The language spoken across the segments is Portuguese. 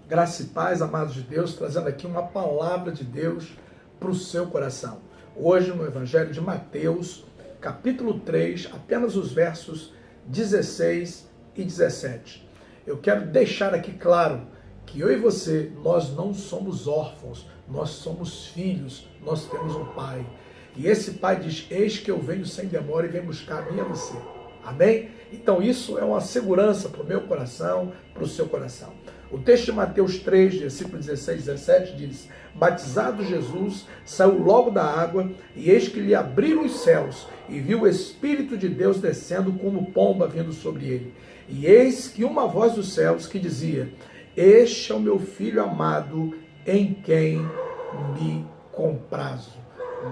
Graça e paz, amados de Deus, trazendo aqui uma palavra de Deus para o seu coração. Hoje no Evangelho de Mateus, capítulo 3, apenas os versos 16 e 17. Eu quero deixar aqui claro que eu e você, nós não somos órfãos, nós somos filhos, nós temos um pai. E esse pai diz, eis que eu venho sem demora e venho buscar a mim e a você. Amém? Então isso é uma segurança para o meu coração, para o seu coração. O texto de Mateus 3, versículo 16 e 17 diz, batizado Jesus, saiu logo da água, e eis que lhe abriram os céus, e viu o Espírito de Deus descendo como pomba vindo sobre ele. E eis que uma voz dos céus que dizia, este é o meu Filho amado, em quem me comprazo.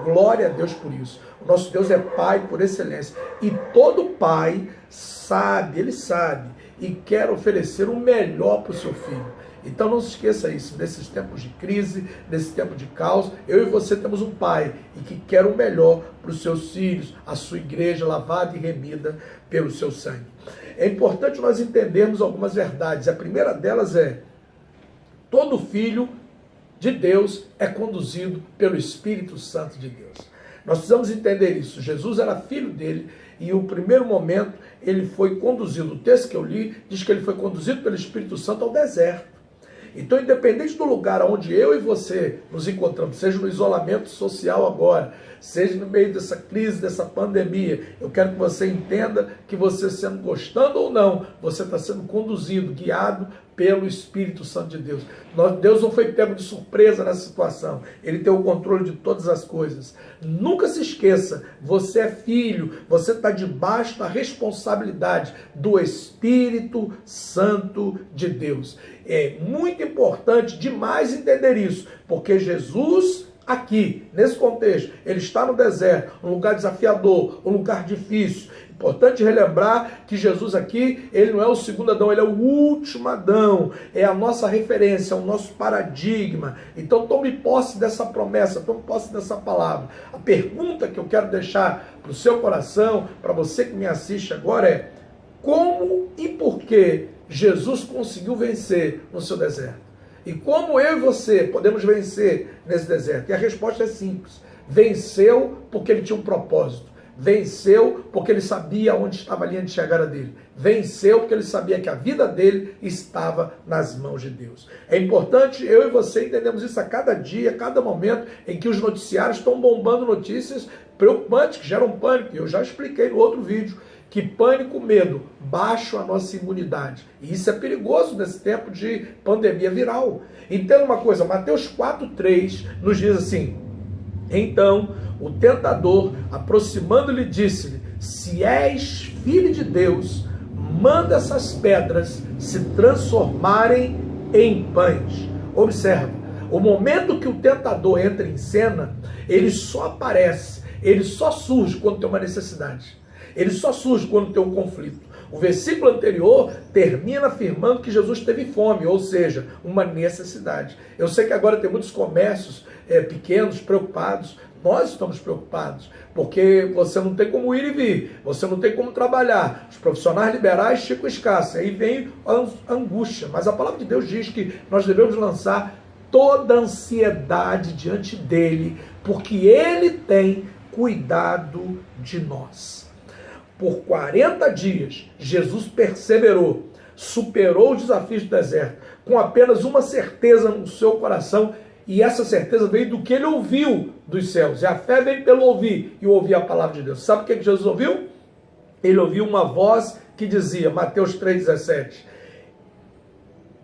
Glória a Deus por isso. O nosso Deus é Pai por excelência. E todo pai sabe, ele sabe, e quer oferecer o melhor para o seu filho. Então não se esqueça isso, nesses tempos de crise, nesse tempo de caos, eu e você temos um pai e que quer o melhor para os seus filhos, a sua igreja lavada e remida pelo seu sangue. É importante nós entendermos algumas verdades. A primeira delas é, todo filho de Deus é conduzido pelo Espírito Santo de Deus. Nós precisamos entender isso. Jesus era filho dele e no primeiro momento ele foi conduzido. O texto que eu li diz que ele foi conduzido pelo Espírito Santo ao deserto. Então, independente do lugar onde eu e você nos encontramos, seja no isolamento social agora, seja no meio dessa crise, dessa pandemia, eu quero que você entenda que você, sendo gostando ou não, você está sendo conduzido, guiado pelo Espírito Santo de Deus. Deus não foi pego de surpresa nessa situação. Ele tem o controle de todas as coisas. Nunca se esqueça, você é filho, você está debaixo da responsabilidade do Espírito Santo de Deus. É muito importante demais entender isso, porque Jesus aqui, nesse contexto, ele está no deserto, um lugar desafiador, um lugar difícil. Importante relembrar que Jesus aqui, ele não é o segundo Adão, ele é o último Adão. É a nossa referência, é o nosso paradigma. Então tome posse dessa promessa, tome posse dessa palavra. A pergunta que eu quero deixar para o seu coração, para você que me assiste agora é, como e por que Jesus conseguiu vencer no seu deserto? E como eu e você podemos vencer nesse deserto? E a resposta é simples. Venceu porque ele tinha um propósito. Venceu porque ele sabia onde estava a linha de chegada dele. Venceu porque ele sabia que a vida dele estava nas mãos de Deus. É importante eu e você entendermos isso a cada dia, a cada momento em que os noticiários estão bombando notícias preocupantes, que geram pânico. Eu já expliquei no outro vídeo que pânico, medo, baixa a nossa imunidade. E isso é perigoso nesse tempo de pandemia viral. Entenda uma coisa, Mateus 4,3 nos diz assim, então o tentador, aproximando-lhe, disse-lhe, se és filho de Deus, manda essas pedras se transformarem em pães. Observe, o momento que o tentador entra em cena, ele só aparece, ele só surge quando tem uma necessidade. Ele só surge quando tem um conflito. O versículo anterior termina afirmando que Jesus teve fome, ou seja, uma necessidade. Eu sei que agora tem muitos comércios pequenos preocupados. Nós estamos preocupados, porque você não tem como ir e vir, você não tem como trabalhar. Os profissionais liberais ficam escassos, aí vem a angústia. Mas a palavra de Deus diz que nós devemos lançar toda a ansiedade diante dele, porque ele tem cuidado de nós. Por 40 dias, Jesus perseverou, superou os desafios do deserto, com apenas uma certeza no seu coração, e essa certeza veio do que ele ouviu dos céus. E a fé vem pelo ouvir, e ouvir a palavra de Deus. Sabe o que Jesus ouviu? Ele ouviu uma voz que dizia, Mateus 3,17,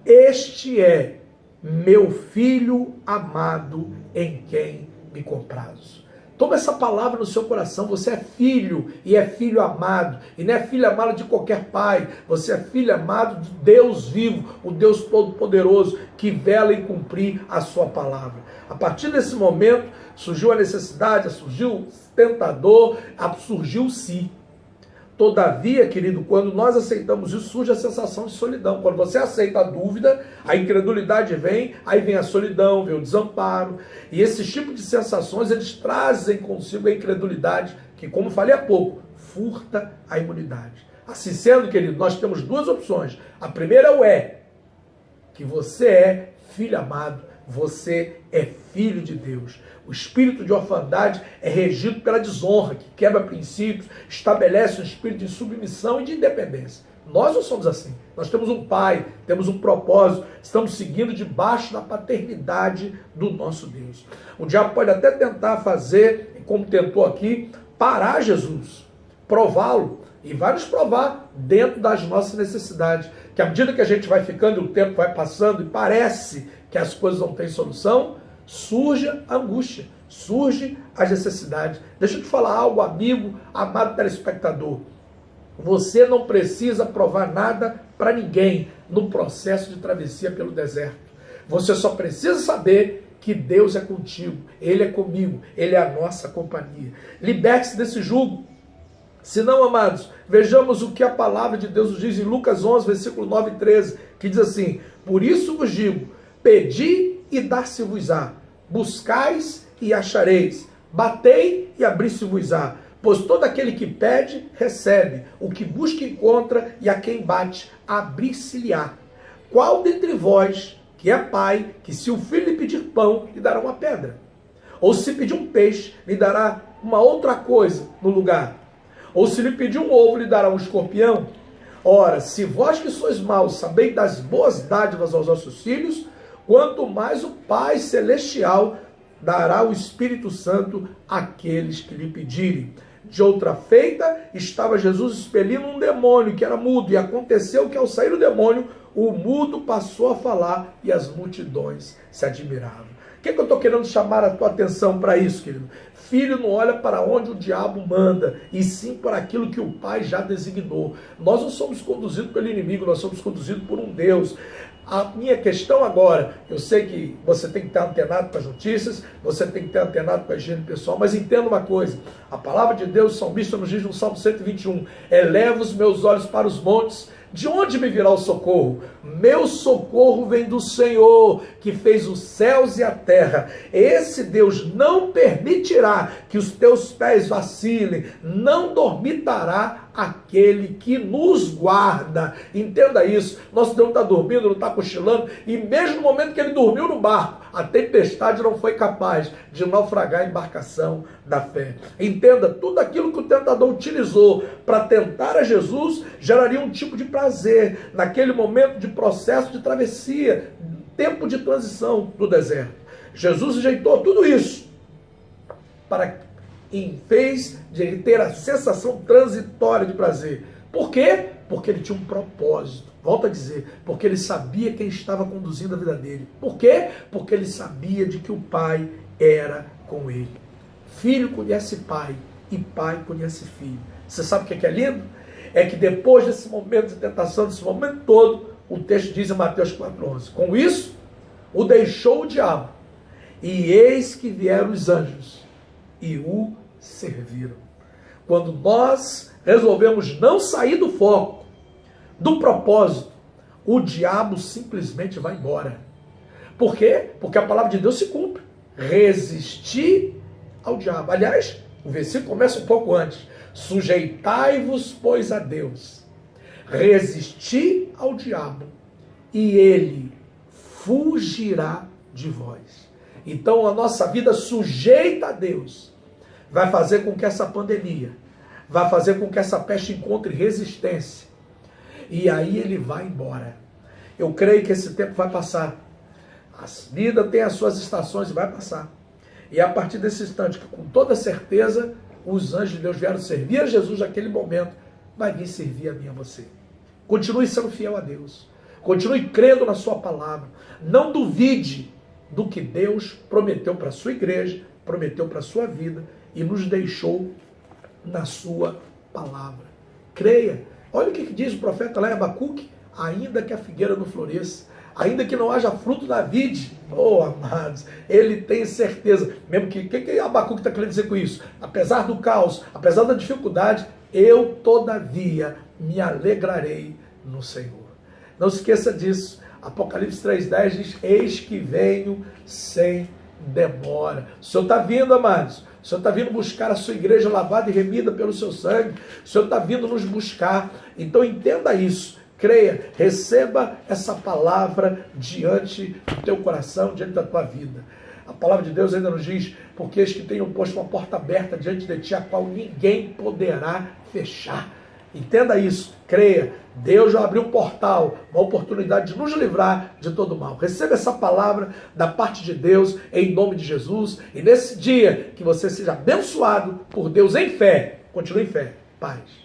este é meu filho amado, em quem me comprazo. Toma essa palavra no seu coração, você é filho e é filho amado, e não é filho amado de qualquer pai, você é filho amado de Deus vivo, o Deus Todo-Poderoso, que vela em cumprir a sua palavra. A partir desse momento, surgiu a necessidade, surgiu o tentador, surgiu o si. Todavia, querido, quando nós aceitamos isso, surge a sensação de solidão. Quando você aceita a dúvida, a incredulidade vem, aí vem a solidão, vem o desamparo. E esses tipos de sensações, eles trazem consigo a incredulidade, que, como falei há pouco, furta a imunidade. Assim sendo, querido, nós temos duas opções. A primeira é o que você é filho amado, você é filho de Deus. O espírito de orfandade é regido pela desonra, que quebra princípios, estabelece um espírito de submissão e de independência. Nós não somos assim. Nós temos um pai, temos um propósito, estamos seguindo debaixo da paternidade do nosso Deus. O diabo pode até tentar fazer, como tentou aqui, parar Jesus, prová-lo, e vai nos provar dentro das nossas necessidades. Que à medida que a gente vai ficando e o tempo vai passando e parece que as coisas não têm solução, surge a angústia, surge as necessidades. Deixa eu te falar algo, amigo, amado telespectador. Você não precisa provar nada para ninguém no processo de travessia pelo deserto. Você só precisa saber que Deus é contigo, Ele é comigo, Ele é a nossa companhia. Liberte-se desse jugo. Se não, amados, vejamos o que a palavra de Deus nos diz em Lucas 11, versículo 9 e 13, que diz assim: por isso vos digo, pedi e dar-se-vos-á, buscais e achareis, batei e abrir-se-vos-á. Pois todo aquele que pede, recebe, o que busca encontra, e a quem bate, abrir-se-lhe-á. Qual dentre vós, que é pai, que se o filho lhe pedir pão, lhe dará uma pedra? Ou se pedir um peixe, lhe dará uma outra coisa no lugar? Ou se lhe pedir um ovo, lhe dará um escorpião? Ora, se vós que sois maus, sabeis das boas dádivas aos vossos filhos, quanto mais o Pai Celestial dará o Espírito Santo àqueles que lhe pedirem. De outra feita, estava Jesus expelindo um demônio que era mudo, e aconteceu que ao sair o demônio, o mudo passou a falar e as multidões se admiravam. O que eu estou querendo chamar a tua atenção para isso, querido? Filho não olha para onde o diabo manda, e sim para aquilo que o Pai já designou. Nós não somos conduzidos pelo inimigo, nós somos conduzidos por um Deus. A minha questão agora, eu sei que você tem que estar antenado com as notícias, você tem que estar antenado com a higiene pessoal, mas entenda uma coisa, a palavra de Deus, o salmista nos diz no Salmo 121, eleva os meus olhos para os montes, de onde me virá o socorro? Meu socorro vem do Senhor, que fez os céus e a terra. Esse Deus não permitirá que os teus pés vacilem, não dormitará aquele que nos guarda. Entenda isso, nosso Deus não está dormindo, não está cochilando, e mesmo no momento que ele dormiu no barco, a tempestade não foi capaz de naufragar a embarcação da fé. Entenda, tudo aquilo que o tentador utilizou para tentar a Jesus, geraria um tipo de prazer, naquele momento de processo de travessia, tempo de transição do deserto. Jesus rejeitou tudo isso, em vez de ele ter a sensação transitória de prazer. Por quê? Porque ele tinha um propósito. Volto a dizer, porque ele sabia quem estava conduzindo a vida dele. Por quê? Porque ele sabia de que o Pai era com ele. Filho conhece pai e pai conhece filho. Você sabe o que é lindo? É que depois desse momento de tentação, desse momento todo, o texto diz em Mateus 4,11, com isso, o deixou o diabo, e eis que vieram os anjos, e o serviram. Quando nós resolvemos não sair do foco, do propósito, o diabo simplesmente vai embora. Por quê? Porque a palavra de Deus se cumpre. Resistir ao diabo. Aliás, o versículo começa um pouco antes. Sujeitai-vos, pois, a Deus. Resistir ao diabo, e ele fugirá de vós. Então, a nossa vida sujeita a Deus vai fazer com que essa pandemia, vai fazer com que essa peste encontre resistência. E aí ele vai embora. Eu creio que esse tempo vai passar. A vida tem as suas estações e vai passar. E a partir desse instante, que com toda certeza, os anjos de Deus vieram servir a Jesus naquele momento, vai vir servir a mim e a você. Continue sendo fiel a Deus. Continue crendo na sua palavra. Não duvide do que Deus prometeu para a sua igreja, prometeu para a sua vida e nos deixou na sua palavra. Creia. Olha o que diz o profeta lá em Abacuque. Ainda que a figueira não floresça, ainda que não haja fruto na vide, oh amados, ele tem certeza, mesmo que, o que Abacuque está querendo dizer com isso? Apesar do caos, apesar da dificuldade, eu todavia me alegrarei no Senhor. Não se esqueça disso. Apocalipse 3,10 diz, eis que venho sem demora. O Senhor está vindo, amados. O Senhor está vindo buscar a sua igreja lavada e remida pelo seu sangue. O Senhor está vindo nos buscar. Então entenda isso, creia, receba essa palavra diante do teu coração, diante da tua vida. A palavra de Deus ainda nos diz, porque eis que tenho posto uma porta aberta diante de ti, a qual ninguém poderá fechar. Entenda isso, creia, Deus já abriu um portal, uma oportunidade de nos livrar de todo mal. Receba essa palavra da parte de Deus, em nome de Jesus, e nesse dia que você seja abençoado por Deus em fé. Continue em fé. Paz.